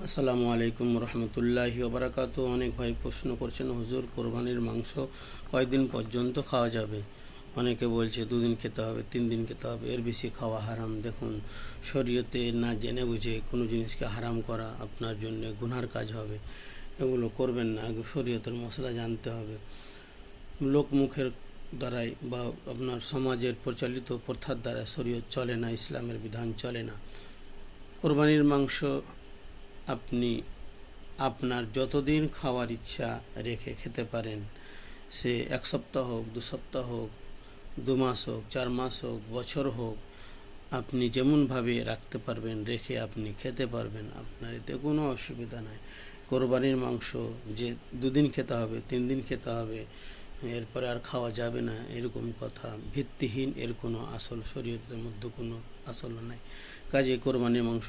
আসসালামু আলাইকুম রহমতুল্লাহি ওবরাকাতু। অনেক ভাই প্রশ্ন করছেন, হুজুর কোরবানির মাংস কয়দিন পর্যন্ত খাওয়া যাবে? অনেকে বলছে 2 দিন খেতে হবে, 3 দিন খেতে হবে, এর বেশি খাওয়া হারাম। দেখুন, শরীয়তে না জেনে বুঝে কোনো জিনিসকে হারাম করা আপনার জন্য গুনহার কাজ হবে। এগুলো করবেন না, আগে শরীয়তের মশলা জানতে হবে। লোকমুখের দ্বারাই বা আপনার সমাজের প্রচলিত প্রথার দ্বারা শরীয়ত চলে না, ইসলামের বিধান চলে না। কোরবানির মাংস আপনি আপনার যতদিন খাওয়ার ইচ্ছা রেখে খেতে পারেন, সে 1 সপ্তাহ হোক, 2 সপ্তাহ হোক, 2 মাস হোক, 4 মাস হোক, বছর হোক, আপনি যেমনভাবে রাখতে পারবেন রেখে আপনি খেতে পারবেন, আপনার এতে কোনো অসুবিধা নাই। কোরবানির মাংস যে 2 দিন খেতে হবে, 3 দিন খেতে হবে, এরপরে আর খাওয়া যাবে না, এরকম কথা ভিত্তিহীন। এর কোনো আসল শরীয়তের মধ্যে কোনো আসল নাই। কাজে কোরবানির মাংস